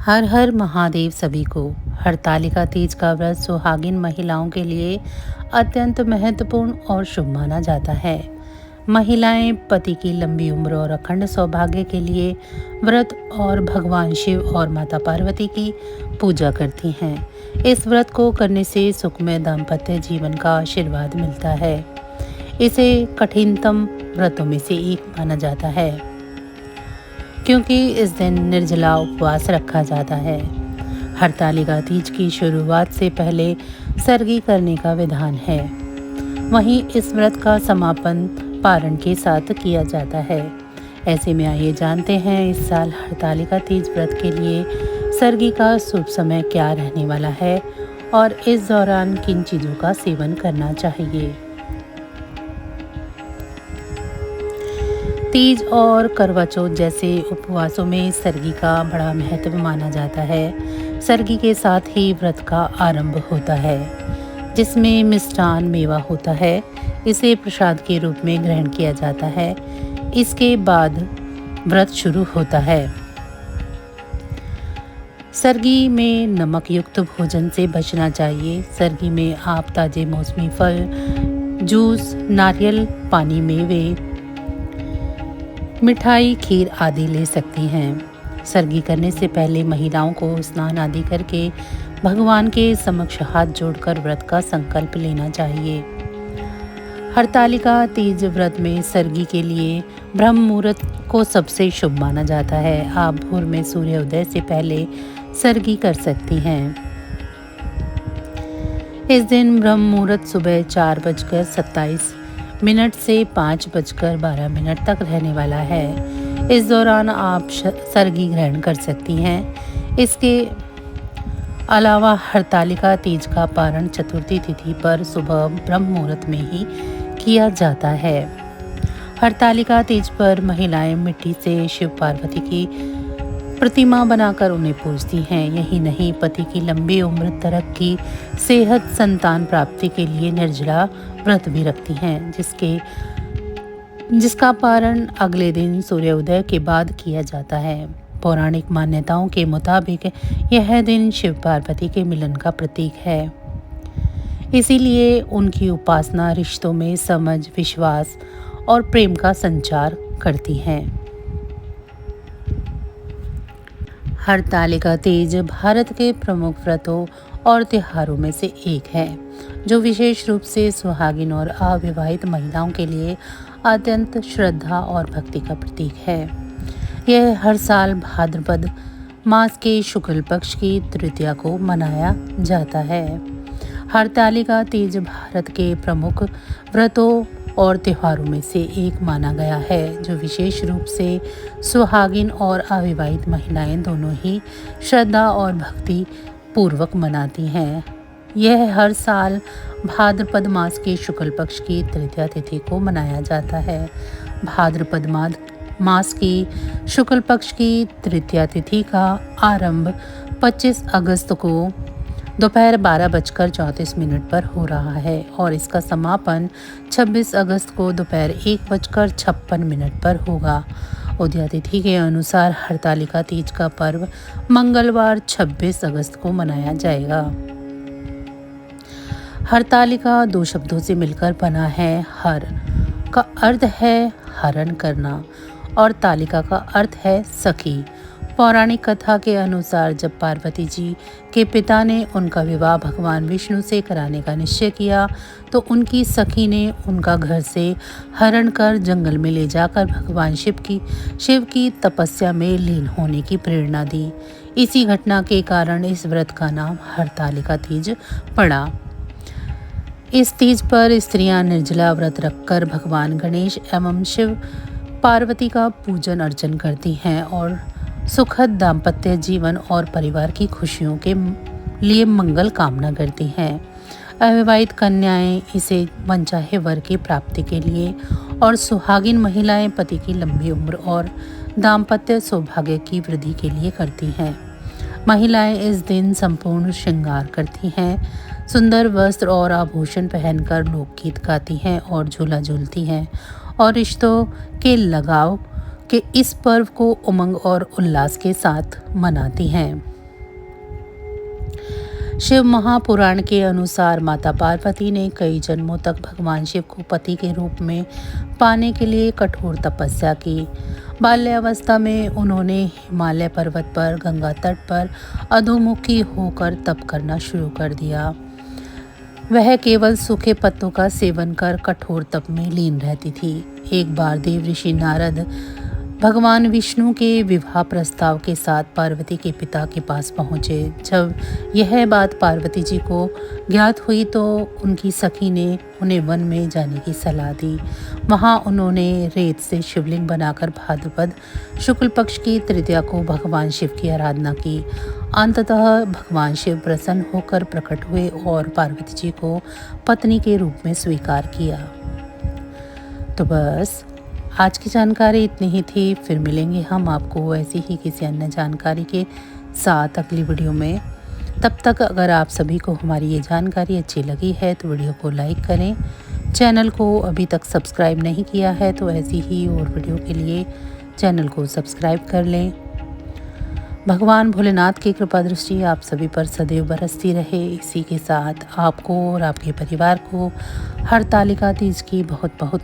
हर हर महादेव सभी को। हरतालिका तीज का व्रत सुहागिन महिलाओं के लिए अत्यंत महत्वपूर्ण और शुभ माना जाता है। महिलाएं पति की लंबी उम्र और अखंड सौभाग्य के लिए व्रत और भगवान शिव और माता पार्वती की पूजा करती हैं। इस व्रत को करने से सुखमय दाम्पत्य जीवन का आशीर्वाद मिलता है। इसे कठिनतम व्रतों में से एक माना जाता है, क्योंकि इस दिन निर्जला उपवास रखा जाता है। हरतालिका तीज की शुरुआत से पहले सरगी करने का विधान है। वहीं इस व्रत का समापन पारण के साथ किया जाता है। ऐसे में आइए जानते हैं इस साल हरतालिका तीज व्रत के लिए सरगी का शुभ समय क्या रहने वाला है और इस दौरान किन चीज़ों का सेवन करना चाहिए। तीज और करवा चौथ जैसे उपवासों में सरगी का बड़ा महत्व माना जाता है। सरगी के साथ ही व्रत का आरंभ होता है, जिसमें मिष्ठान मेवा होता है। इसे प्रसाद के रूप में ग्रहण किया जाता है। इसके बाद व्रत शुरू होता है। सरगी में नमक युक्त भोजन से बचना चाहिए। सरगी में आप ताजे मौसमी फल, जूस, नारियल पानी, मेवे, मिठाई, खीर आदि ले सकती हैं। सरगी करने से पहले महिलाओं को स्नान आदि करके भगवान के समक्ष हाथ जोड़कर व्रत का संकल्प लेना चाहिए। हरतालिका तीज व्रत में सरगी के लिए ब्रह्म मुहूर्त को सबसे शुभ माना जाता है। आप भोर में सूर्योदय से पहले सरगी कर सकती हैं। इस दिन ब्रह्म मुहूर्त सुबह 4:27 से 5:12 तक रहने वाला है। इस दौरान आप सरगी ग्रहण कर सकती हैं। इसके अलावा हरतालिका तीज का पारण चतुर्थी तिथि पर सुबह ब्रह्म मुहूर्त में ही किया जाता है। हरतालिका तीज पर महिलाएं मिट्टी से शिव पार्वती की प्रतिमा बनाकर उन्हें पूजती हैं। यही नहीं, पति की लंबी उम्र, तरक्की, सेहत, संतान प्राप्ति के लिए निर्जला व्रत भी रखती हैं, जिसका पारण अगले दिन सूर्योदय के बाद किया जाता है। पौराणिक मान्यताओं के मुताबिक यह दिन शिव पार्वती के मिलन का प्रतीक है। इसीलिए उनकी उपासना रिश्तों में समझ, विश्वास और प्रेम का संचार करती हैं। हरतालिका तीज भारत के प्रमुख व्रतों और त्योहारों में से एक है, जो विशेष रूप से सुहागिन और अविवाहित महिलाओं के लिए अत्यंत श्रद्धा और भक्ति का प्रतीक है। यह हर साल भाद्रपद मास के शुक्ल पक्ष की तृतीया को मनाया जाता है। हरतालिका तीज भारत के प्रमुख व्रतों और त्योहारों में से एक माना गया है, जो विशेष रूप से सुहागिन और अविवाहित महिलाएं दोनों ही श्रद्धा और भक्ति पूर्वक मनाती हैं। यह हर साल भाद्रपद मास के शुक्ल पक्ष की तृतीया तिथि को मनाया जाता है। भाद्रपद मास की शुक्ल पक्ष की तृतीया तिथि का आरंभ 25 अगस्त को दोपहर 12:34 पर हो रहा है और इसका समापन 26 अगस्त को दोपहर 1:56 पर होगा। उदया तिथि के अनुसार हरतालिका तीज का पर्व मंगलवार 26 अगस्त को मनाया जाएगा। हरतालिका 2 शब्दों से मिलकर बना है। हर का अर्थ है हरण करना और तालिका का अर्थ है सखी। पौराणिक कथा के अनुसार जब पार्वती जी के पिता ने उनका विवाह भगवान विष्णु से कराने का निश्चय किया, तो उनकी सखी ने उनका घर से हरण कर जंगल में ले जाकर भगवान शिव की तपस्या में लीन होने की प्रेरणा दी। इसी घटना के कारण इस व्रत का नाम हरतालिका तीज पड़ा। इस तीज पर स्त्रियां निर्जला व्रत रखकर भगवान गणेश एवं शिव पार्वती का पूजन अर्चन करती हैं और सुखद दाम्पत्य जीवन और परिवार की खुशियों के लिए मंगल कामना करती हैं। अविवाहित कन्याएं इसे मनचाहे वर की प्राप्ति के लिए और सुहागिन महिलाएं पति की लंबी उम्र और दाम्पत्य सौभाग्य की वृद्धि के लिए करती हैं। महिलाएं इस दिन संपूर्ण श्रृंगार करती हैं, सुंदर वस्त्र और आभूषण पहनकर लोकगीत गाती हैं और झूला झूलती हैं और रिश्तों के लगाव के इस पर्व को उमंग और उल्लास के साथ मनाती हैं। शिव महापुराण के अनुसार माता पार्वती ने कई जन्मों तक भगवान शिव को पति के रूप में पाने के लिए कठोर तपस्या की। बाल्यावस्था में उन्होंने हिमालय पर्वत पर गंगा तट पर अधोमुखी होकर तप करना शुरू कर दिया। वह केवल सूखे पत्तों का सेवन कर कठोर तप में लीन रहती थी। एक बार देव ऋषि नारद भगवान विष्णु के विवाह प्रस्ताव के साथ पार्वती के पिता के पास पहुँचे। जब यह बात पार्वती जी को ज्ञात हुई तो उनकी सखी ने उन्हें वन में जाने की सलाह दी। वहाँ उन्होंने रेत से शिवलिंग बनाकर भाद्रपद शुक्ल पक्ष की तृतीया को भगवान शिव की आराधना की। अंततः भगवान शिव प्रसन्न होकर प्रकट हुए और पार्वती जी को पत्नी के रूप में स्वीकार किया। तो बस आज की जानकारी इतनी ही थी। फिर मिलेंगे हम आपको ऐसी ही किसी अन्य जानकारी के साथ अगली वीडियो में। तब तक अगर आप सभी को हमारी ये जानकारी अच्छी लगी है तो वीडियो को लाइक करें। चैनल को अभी तक सब्सक्राइब नहीं किया है तो ऐसी ही और वीडियो के लिए चैनल को सब्सक्राइब कर लें। भगवान भोलेनाथ की कृपा दृष्टि आप सभी पर सदैव बरसती रहे। इसी के साथ आपको और आपके परिवार को हरतालिका तीज की बहुत बहुत